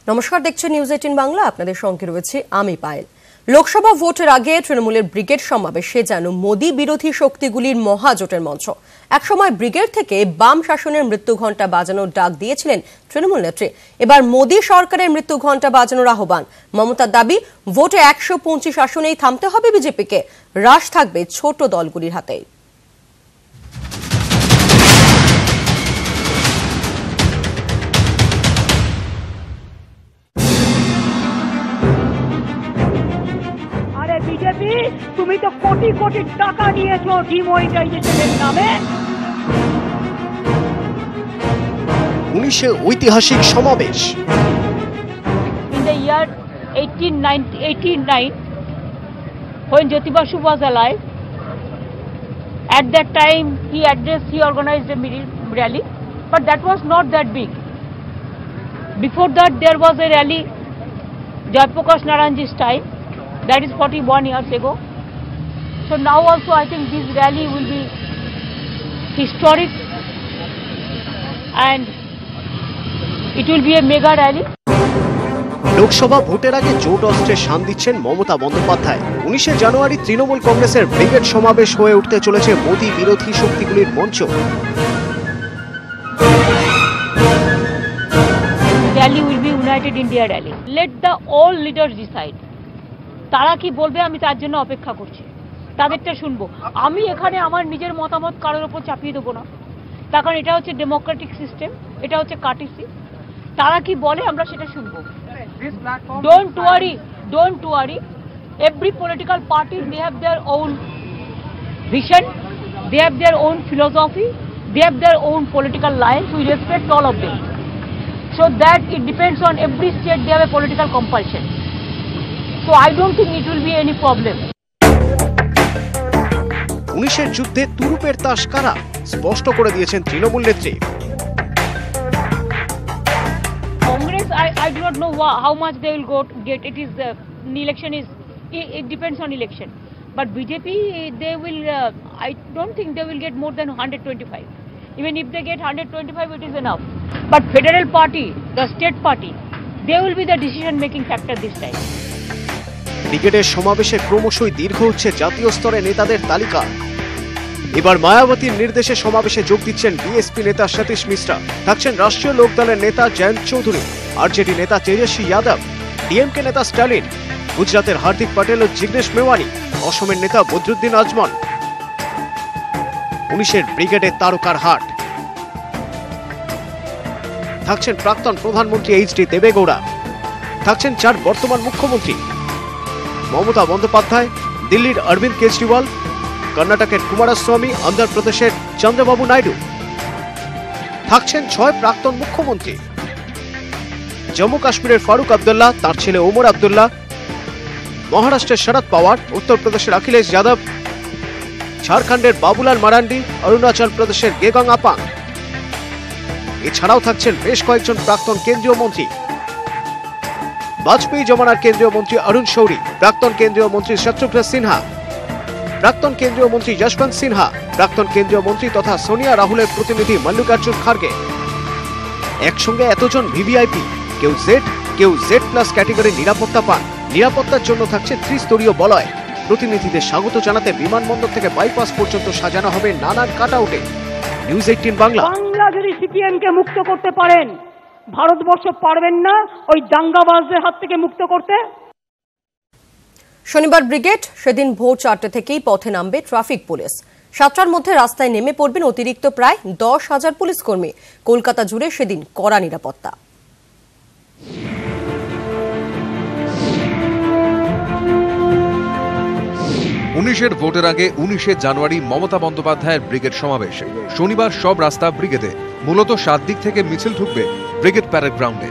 নমস্কার, দেখছেন নিউজ 18 বাংলা। আপনাদের সঙ্গে রয়েছে আমি পায়েল। লোকসভা ভোটের আগে তৃণমূলের ব্রিগেড সমাবেশে যেন মোদী বিরোধী শক্তিগুলির মহাজোটের মঞ্চ। একসময় ব্রিগেড থেকে বাম শাসনের মৃত্যু ঘণ্টা বাজানোর ডাক দিয়েছিলেন তৃণমূল নেত্রী। এবার মোদী সরকারের মৃত্যু ঘণ্টা বাজানোর আহ্বান। মমতার দাবি, ভোটে 125 আসনেই থামতে হবে বিজেপিকে, রাশ থাকবে ছোট দলগুলির হাতেই। বিজেপি, তুমি তো কোটি কোটি টাকা নিয়েছো ডিমনিটাইজেশনের নামে। 19 ঐতিহাসিক সমাবেশ। In the year 1889, when Jyoti Basu was alive, at that time he organized a rally, but that was not that big. Before that there was a rally, Jayaprakash Narayanji's time. That is 41 years ago. So now also I think this rally will be historic and it will be a mega rally. Lok Sabha ভোটের আগে জোট অস্ত্রে শান দিচ্ছেন মমতা বন্দ্যোপাধ্যায়। 19 জানুয়ারি তৃণমূল কংগ্রেসের brigade সমাবেশ হয়ে উঠতে চলেছে মোদী বিরোধী শক্তিগুলির মঞ্চ। Rally will be United India rally. Let the all leaders decide. তারা কি বলবে আমি তার জন্য অপেক্ষা করছি, তাদেরটা শুনবো। আমি এখানে আমার নিজের মতামত কারোর উপর চাপিয়ে দেবো না, তার কারণ এটা হচ্ছে ডেমোক্রেটিক সিস্টেম, এটা হচ্ছে কার্টেসি। তারা কি বলে আমরা সেটা শুনবো। Don't worry, every political party they have their own vision, they have their own philosophy, they have their own political lines. We respect all of them, so that it depends on every state they have a political compulsion. So I don't think it will be any problem. 19 যুদ্ধে তুরুপের তাস কারা স্পষ্ট করে দিয়েছেন তৃণমূল নেত্রী। Congress, I do not know how much they will get. It is election is it depends on election. But BJP they will I don't think they will get more than 125. Even if they get 125, it is enough. But federal party, the state party, they will be the decision making factor this time. ব্রিগেডের সমাবেশে ক্রমশই দীর্ঘ হচ্ছে জাতীয় স্তরে নেতাদের তালিকা। এবার মায়াবতীর নির্দেশে সমাবেশে যোগ দিচ্ছেন বিএসপি নেতা সতীশ মিশ্রা, থাকছেন রাষ্ট্রীয় লোকদলের নেতা জয়ন্ত চৌধুরী, আরজেডি নেতা তেজস্বী যাদব, ডিএমকে নেতা স্ট্যালিন, গুজরাতের হার্দিক পটেল ও জিগ্নেশ মেওয়ানি, অসমের নেতা বদরুদ্দিন আজমল। 19 ব্রিগেডের তারকার হাট। থাকছেন প্রাক্তন প্রধানমন্ত্রী এইচডি দেবেগৌড়া, থাকছেন 4 বর্তমান মুখ্যমন্ত্রী মমতা বন্দ্যোপাধ্যায়, দিল্লির অরবিন্দ কেজরিওয়াল, কর্ণাটকের কুমারস্বামী, অন্ধ্রপ্রদেশের চন্দ্রবাবু নাইডু, থাকছেন 6 প্রাক্তন মুখ্যমন্ত্রী, জম্মু কাশ্মীরের ফারুক আবদুল্লাহ, তার ছেলে ওমর আবদুল্লাহ, মহারাষ্ট্রের শরদ পাওয়ার, উত্তরপ্রদেশের অখিলেশ যাদব, ঝাড়খণ্ডের বাবুলাল মারান্ডি, অরুণাচল প্রদেশের গেগং আপাং। এছাড়াও থাকছেন বেশ কয়েকজন প্রাক্তন কেন্দ্রীয় মন্ত্রী, বাজপেয়ী জমানার কেন্দ্রীয় মন্ত্রী অরুণ শৌরি, প্রাক্তন কেন্দ্রীয় মন্ত্রী শত্রুঘ্ন সিনহা, প্রাক্তন কেন্দ্রীয় মন্ত্রী যশবন্ত সিনহা, প্রাক্তন কেন্দ্রীয় মন্ত্রী তথা সোনিয়া রাহুলের প্রতিনিধি মল্লিকার্জুন খার্গে। একসঙ্গে এতজন ভিভিআইপি, কেউ জেড প্লাস ক্যাটেগরির নিরাপত্তা পান। নিরাপত্তার জন্য থাকছে ত্রিস্তরীয় বলয়। প্রতিনিধিদের স্বাগত জানাতে বিমানবন্দর থেকে বাইপাস পর্যন্ত সাজানো হবে নানান কাটআউটে। নিউজ 18 বাংলা। বাংলা যদি সিপিএম কে মুক্ত করতে পারেন, ভারতবর্ষ পারবেন না ওই দাঙ্গাবাজদের হাত থেকে মুক্ত করতে। শনিবার ব্রিগেড, সেদিন ভোর 4টে থেকেই পথে নামবে ট্রাফিক পুলিশ। 7টার মধ্যে রাস্তায় নেমে পড়বেন অতিরিক্ত প্রায় 10,000 পুলিশ কর্মী। কলকাতা জুড়ে সেদিন কড়া নিরাপত্তা। 19 ভোটের আগে 19 জানুয়ারি মমতা বন্দ্যোপাধ্যায়ের ব্রিগেড সমাবেশ। শনিবার সব রাস্তা ব্রিগেডে, মূলত 7 দিক থেকে মিছিল ঢুকবে ব্রিগেড প্যারেড গ্রাউন্ডে।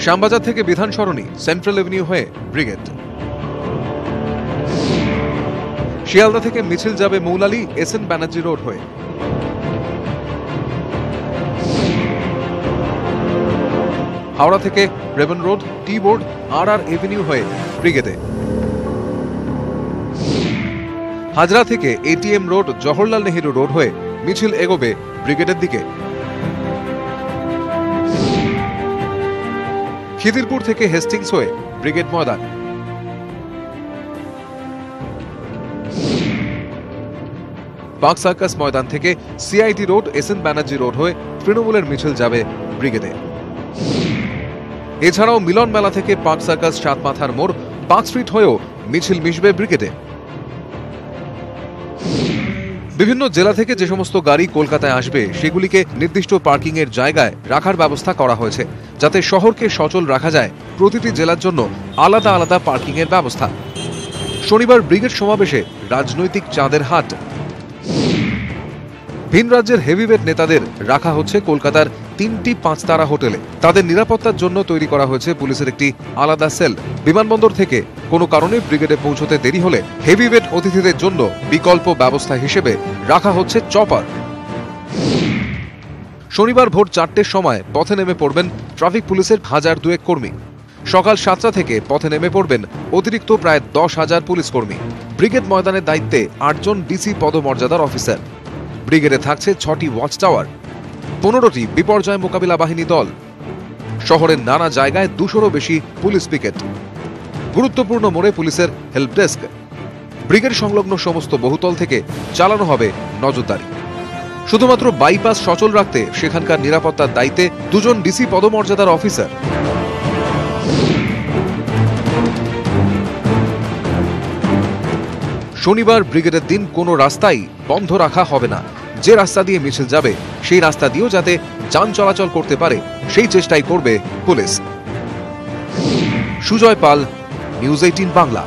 শ্যামবাজার থেকে বিধান সরণি, সেন্ট্রাল এভিনিউ হয়ে ব্রিগেড। শিয়ালদা থেকে মিছিল যাবে মৌলালী, এসএন ব্যানার্জি রোড হয়ে। হাওড়া থেকে রেবন রোড, টি বোর্ড, আর এভিনিউ হয়ে ব্রিগেডে। হাজরা থেকে ATM road, Jawaharlal Nehru road হয়ে মিছিল এগোবে ব্রিগেডের দিকে। খিদিরপুর থেকে হেস্টিংস হয়ে Brigade Maidan. Park circus Maidan থেকে CIT road, SN Banerjee road হয়ে তৃণমূলের মিছিল যাবে ব্রিগেডে। এছাড়াও মিলন মেলা থেকে পার্ক সার্কাস, সাতমাথার মোড়, পার্ক স্ট্রিট হয়েও মিছিল মিশবে ব্রিগেডে। বিভিন্ন জেলা থেকে যে সমস্ত গাড়ি কলকাতায় আসবে সেগুলিকে নির্দিষ্ট পার্কিং এর জায়গায় রাখার ব্যবস্থা করা হয়েছে, যাতে শহরকে সচল রাখা যায়। প্রতিটি জেলার জন্য আলাদা আলাদা পার্কিং এর ব্যবস্থা। শনিবার ব্রিগেড সমাবেশে রাজনৈতিক চাঁদের হাট। ভিন রাজ্যের হেভিওয়েট নেতাদের রাখা হচ্ছে কলকাতার 3টি 5 তারা হোটেলে। তাদের নিরাপত্তার জন্য তৈরি করা হয়েছে পুলিশের একটি আলাদা সেল। বিমানবন্দর থেকে কোনো কারণে ব্রিগেডে পৌঁছতে দেরি হলে হেভিওয়েট অতিথিদের জন্য বিকল্প ব্যবস্থা হিসেবে রাখা হচ্ছে চপার। শনিবার ভোর 4টের সময় পথে নেমে পড়বেন ট্রাফিক পুলিশের 1002 কর্মী। সকাল 7টা থেকে পথে নেমে পড়বেন অতিরিক্ত প্রায় 10,000 পুলিশ কর্মী। ব্রিগেড ময়দানের দায়িত্বে 8 জন ডিসি পদমর্যাদার অফিসার। ব্রিগেডে থাকছে 6টি ওয়াচ টাওয়ার, 15টি বিপর্যয় মোকাবিলা বাহিনী দল। শহরের নানা জায়গায় 200-রও বেশি পুলিশ পিকেট। গুরুত্বপূর্ণ মোড়ে পুলিশের হেল্প ডেস্ক। ব্রিগেড সংলগ্ন সমস্ত বহুতল থেকে চালানো হবে নজরদারি। শুধুমাত্র বাইপাস সচল রাখতে সেখানকার নিরাপত্তার দায়িত্বে 2 জন ডিসি পদমর্যাদার অফিসার। শনিবার ব্রিগেডের দিন কোনো রাস্তাই বন্ধ রাখা হবে না। যে রাস্তা দিয়ে মিছিল যাবে সেই রাস্তা দিয়েও যাতে যান চলাচল করতে পারে সেই চেষ্টাই করবে পুলিশ। সুজয় পাল, নিউজ 18 বাংলা।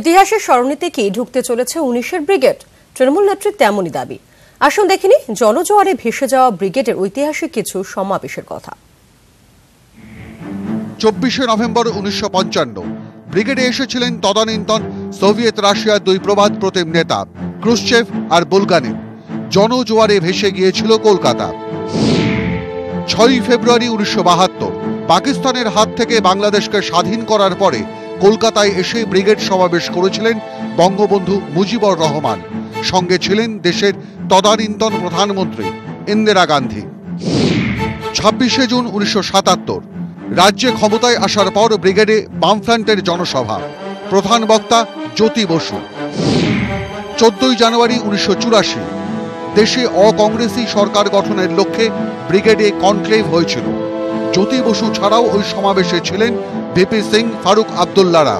ইতিহাসের স্মরণীতে কি ঢুকতে চলেছে 19-এর ব্রিগেড? তৃণমূল নেত্রীর তেমনই দাবি। আসুন দেখিনি জনজোয়ারে ভেসে যাওয়া ব্রিগেডের ঐতিহাসিক কিছু সমাবেশের কথা। 24শে নভেম্বর 1955 ব্রিগেডে এসেছিলেন তদানীন্তন সোভিয়েত রাশিয়ার 2 প্রবাদ প্রতিম নেতা ক্রুশ্চেভ আর বুলগানিভ। জনজোয়ারে ভেসে গিয়েছিল কলকাতা। 6ই ফেব্রুয়ারি 1972 পাকিস্তানের হাত থেকে বাংলাদেশকে স্বাধীন করার পরে কলকাতায় এসে ব্রিগেড সমাবেশ করেছিলেন বঙ্গবন্ধু মুজিবুর রহমান। সঙ্গে ছিলেন দেশের তদানীন্তন প্রধানমন্ত্রী ইন্দিরা গান্ধী। 26শে জুন 1977 রাজ্যে ক্ষমতায় আসার পর ব্রিগেডে বামফ্রন্টের জনসভা। প্রধান বক্তা জ্যোতি বসু। 14ই জানুয়ারি 1984 দেশে অকংগ্রেসি সরকার গঠনের লক্ষ্যে ব্রিগেডে কনক্লেভ হয়েছিল। জ্যোতি বসু ছাড়াও ওই সমাবেশে ছিলেন ভিপি সিং, ফারুক আবদুল্লাহরা।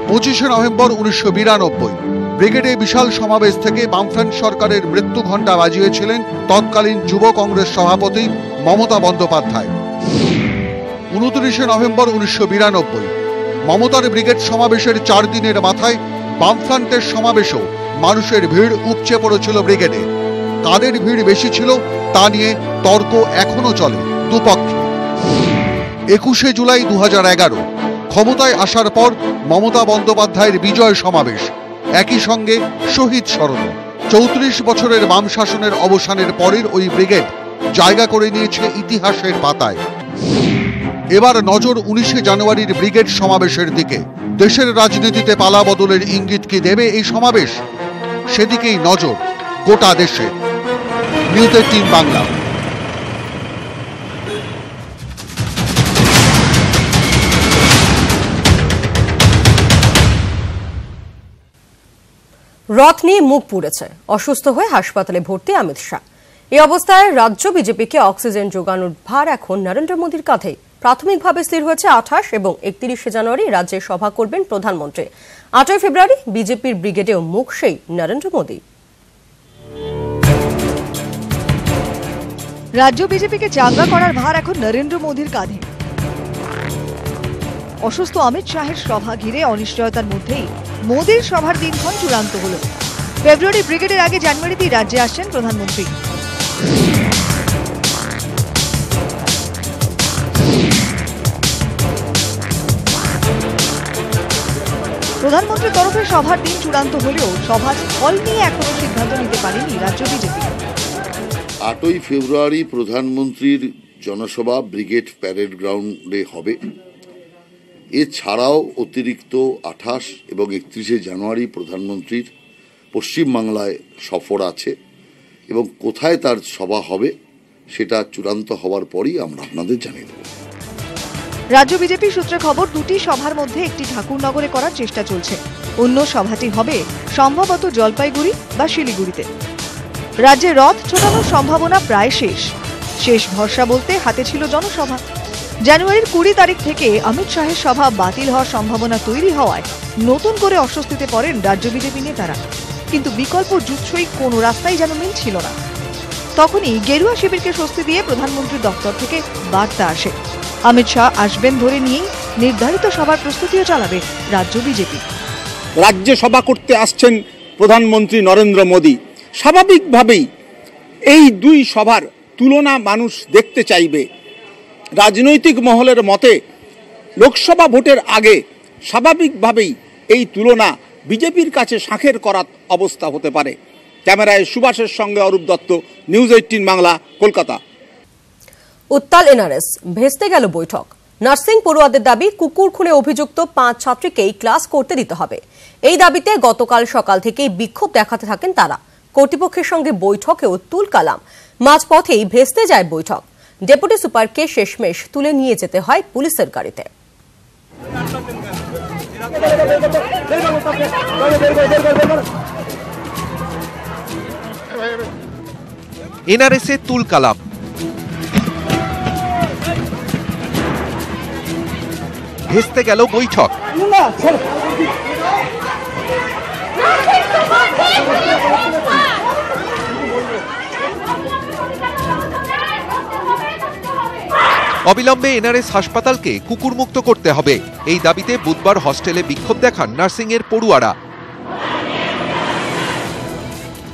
25শে নভেম্বর 1992 ব্রিগেডে বিশাল সমাবেশ থেকে বামফ্রন্ট সরকারের মৃত্যু ঘণ্টা বাজিয়েছিলেন তৎকালীন যুব কংগ্রেস সভাপতি মমতা বন্দ্যোপাধ্যায়। 29শে নভেম্বর 1992 মমতার ব্রিগেড সমাবেশের 4 দিনের মাথায় বামফ্রন্টের সমাবেশেও মানুষের ভিড় উপচে পড়েছিল ব্রিগেডে। কাদের ভিড় বেশি ছিল তা নিয়ে তর্ক এখনো চলে দুপক্ষে। 21শে জুলাই 2011 ক্ষমতায় আসার পর মমতা বন্দ্যোপাধ্যায়ের বিজয় সমাবেশ, একই সঙ্গে শহীদ স্মরণ। 34 বছরের বাম শাসনের অবসানের পরের ওই ব্রিগেড জায়গা করে নিয়েছে ইতিহাসের পাতায়। এবার নজর 19শে জানুয়ারির ব্রিগেড সমাবেশের দিকে। দেশের রাজনীতিতে পালা বদলের ইঙ্গিত কি দেবে এই সমাবেশ? সেদিকেই নজর গোটা দেশে। নিউজ 18 বাংলা। রথ নিয়ে মুখ পুড়েছে, অসুস্থ হয়ে হাসপাতালে ভর্তি অমিত শাহ। এই অবস্থায় রাজ্য বিজেপিকে অক্সিজেন যোগানোর ভার এখন নরেন্দ্র মোদীর কাঁধেই। প্রাথমিকভাবে স্থির হয়েছে 28 এবং 31শে জানুয়ারি রাজ্যে সভা করবেন প্রধানমন্ত্রী। 8ই ফেব্রুয়ারি বিজেপির ব্রিগেডেও মুখ সেই নরেন্দ্র মোদী। রাজ্য বিজেপিকে চাঙ্গা করার ভার এখন নরেন্দ্র মোদীর কাঁধে। অসুস্থ অমিত শাহের সভা ঘিরে অনিশ্চয়তার মধ্যেই মোদীর সভার দিনক্ষণ চূড়ান্ত হল। ফেব্রুয়ারি ব্রিগেডের আগে জানুয়ারিতেই রাজ্যে আসছেন প্রধানমন্ত্রী। প্রধানমন্ত্রীর তরফে সভার দিন চূড়ান্ত হলেও সভার ফল নিয়ে এখনো সিদ্ধান্ত নিতে পারেনি রাজ্য বিজেপি। 8ই ফেব্রুয়ারি প্রধানমন্ত্রীর জনসভা ব্রিগেড প্যারেড গ্রাউন্ডে হবে। এছাড়াও অতিরিক্ত 28 এবং 31শে জানুয়ারি প্রধানমন্ত্রীর পশ্চিমবাংলায় সফর আছে। এবং কোথায় তার সভা হবে সেটা চূড়ান্ত হওয়ার পরই আমরা আপনাদের জানিয়ে দেব। রাজ্য বিজেপি সূত্রে খবর, দুটি সভার মধ্যে একটি ঠাকুরনগরে করার চেষ্টা চলছে। অন্য সভাটি হবে সম্ভবত জলপাইগুড়ি বা শিলিগুড়িতে। রাজ্যে রথ ছোটানোর সম্ভাবনা প্রায় শেষ ভরসা বলতে হাতে ছিল জনসভা। জানুয়ারির 20 তারিখ থেকে অমিত শাহের সভা বাতিল হওয়ার সম্ভাবনা তৈরি হওয়ায় নতুন করে অস্বস্তিতে পড়েন রাজ্য বিজেপি নেতারা। কিন্তু বিকল্প জুৎসই কোনো রাস্তাই যেন মিলছিল না। তখনই গেরুয়া শিবিরকে স্বস্তি দিয়ে প্রধানমন্ত্রীর দপ্তর থেকে বার্তা আসে, অমিত শাহ আসবেন ধরে নিয়েই নির্ধারিত সভার প্রস্তুতিও চালাবে রাজ্য বিজেপি। রাজ্যে সভা করতে আসছেন প্রধানমন্ত্রী নরেন্দ্র মোদী। স্বাভাবিকভাবেই এই দুই সভার তুলনা মানুষ দেখতে চাইবে। রাজনৈতিক মহলের মতে লোকসভা ভোটের আগে স্বাভাবিকভাবেই এই তুলনা বিজেপির কাছে শাঁখের করাত অবস্থা হতে পারে। ক্যামেরায় সুভাষের সঙ্গে অরূপ দত্ত, নিউজ 18 বাংলা, কলকাতা। উত্তাল এনআরএস, ভেস্তে গেল বৈঠক। নার্সিং পড়ুয়াদের দাবি, কুকুর খুনে অভিযুক্ত 5 ছাত্রীকেই ক্লাস করতে দিতে হবে। এই দাবিতে গতকাল সকাল থেকেই বিক্ষোভ দেখাতে থাকেন তারা। কর্তৃপক্ষের সঙ্গে বৈঠকেও তুলকালাম। মাঝপথেই ভেস্তে যায় বৈঠক। ডেপুটি সুপারকে শেষমেশ তুলে নিয়ে যেতে হয় পুলিশের গাড়িতে। এনআরএসে তুলকালাম। ভেস্তে গেল বৈঠক। অবিলম্বে এনআরএস হাসপাতালকে কুকুরমুক্ত করতে হবে, এই দাবিতে বুধবার হস্টেলে বিক্ষোভ দেখান নার্সিংয়ের পড়ুয়ারা।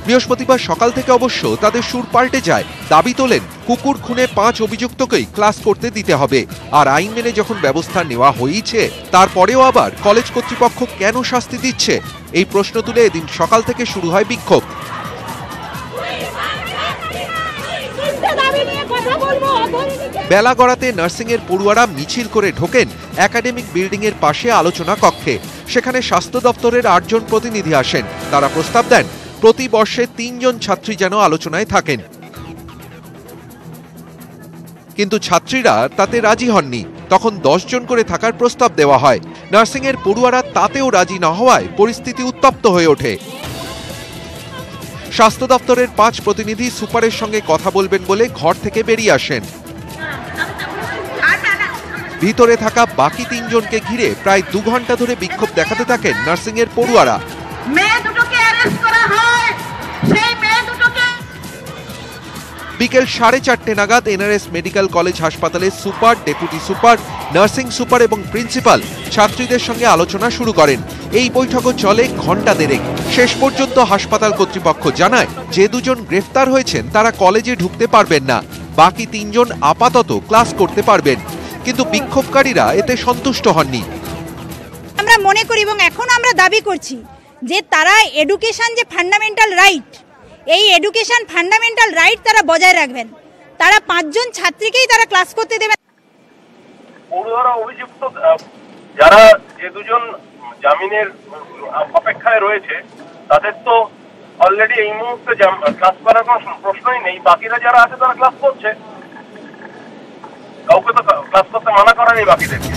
বৃহস্পতিবার সকাল থেকে অবশ্য তাদের সুর পাল্টে যায়। দাবি তোলেন, কুকুর খুনে 5 অভিযুক্তকেই ক্লাস করতে দিতে হবে। আর আইন মেনে যখন ব্যবস্থা নেওয়া হয়েছে, তারপরেও আবার কলেজ কর্তৃপক্ষ কেন শাস্তি দিচ্ছে, এই প্রশ্ন তুলে এদিন সকাল থেকে শুরু হয় বিক্ষোভ। বেলা গড়াতে নার্সিংয়ের পড়ুয়ারা মিছিল করে ঢোকেন একাডেমিক বিল্ডিং এর পাশে আলোচনা কক্ষে। সেখানে স্বাস্থ্য দপ্তরের 8 জন প্রতিনিধি আসেন। তারা প্রস্তাব দেন, প্রতি বর্ষে 3 জন ছাত্রী যেন আলোচনায় থাকেন। কিন্তু ছাত্রীরা তাতে রাজি হননি। তখন 10 জন করে থাকার প্রস্তাব দেওয়া হয়। নার্সিংয়ের পড়ুয়ারা তাতেও রাজি না হওয়ায় পরিস্থিতি উত্তপ্ত হয়ে ওঠে। স্বাস্থ্য দপ্তরের 5 প্রতিনিধি সুপারের সঙ্গে কথা বলবেন বলে ঘর থেকে বেরিয়ে আসেন। ভিতরে থাকা বাকি 3 জনকে ঘিরে প্রায় 2 ঘন্টা ধরে বিক্ষোভ দেখাতে থাকেন নার্সিংয়ের পড়ুয়ারা। বিকেল 4:30 নাগাদ এনআরএস মেডিকেল কলেজ হাসপাতালের super, deputy super, nursing super এবং প্রিন্সিপাল ছাত্রীদের সঙ্গে আলোচনা শুরু করেন। এই বৈঠকও চলে ঘণ্টা দেড়েক। শেষ পর্যন্ত হাসপাতাল কর্তৃপক্ষ জানায়, যে 2 জন গ্রেফতার হয়েছেন তারা কলেজে ঢুকতে পারবেন না। বাকি 3 জন আপাতত ক্লাস করতে পারবেন। কিন্তু বিক্ষোভকারীরা এতে সন্তুষ্ট হননি। আমরা মনে করি এবং এখন আমরা দাবি করছি যে তারা এডুকেশন যে ফান্ডামেন্টাল রাইট, এই এডুকেশন ফান্ডামেন্টাল রাইট তারা বজায় রাখবেন। তারা 5 জন ছাত্রীকেই তারা ক্লাস করতে দেবেন। পড়ুয়ারা অভিযুক্ত যারা যে 2 জন জামিনের অপেক্ষায় রয়েছে, তাদের তো অলরেডি এই মুহূর্তে ক্লাস করার কোনো প্রশ্নই নেই। বাকিরা যারা আছে তারা ক্লাস করছে, কাউকে তো ক্লাস করতে মানা করা নেই বাকিদেরকে।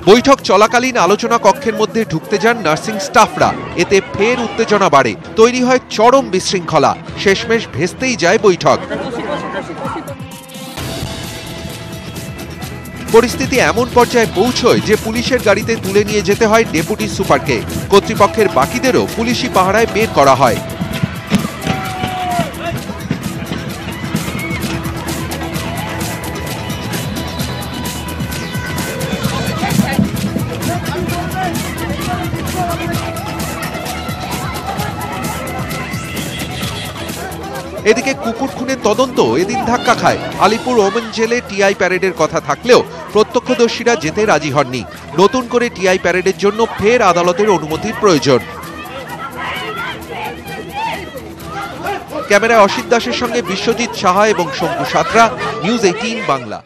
বৈঠক চলাকালীন আলোচনা কক্ষের মধ্যে ঢুকতে যান নার্সিং স্টাফরা। এতে ফের উত্তেজনা বাড়ে, তৈরি হয় চরম বিশৃঙ্খলা। শেষমেশ ভেস্তেই যায় বৈঠক। পরিস্থিতি এমন পর্যায়ে পৌঁছয় যে পুলিশের গাড়িতে তুলে নিয়ে যেতে হয় ডেপুটি সুপারকে। কর্তৃপক্ষের বাকিদেরও পুলিশি পাহারায় বের করা হয়। এদিকে কুকুর খুনের তদন্ত এদিন ধাক্কা খায়। আলিপুর ওমেন জেলে টিআই প্যারেডের কথা থাকলেও প্রত্যক্ষদর্শীরা যেতে রাজি হননি। নতুন করে টিআই প্যারেডের জন্য ফের আদালতের অনুমতির প্রয়োজন। ক্যামেরায় অসিত দাসের সঙ্গে বিশ্বজিৎ সাহা এবং শঙ্কু সাঁতরা, নিউজ 18 বাংলা।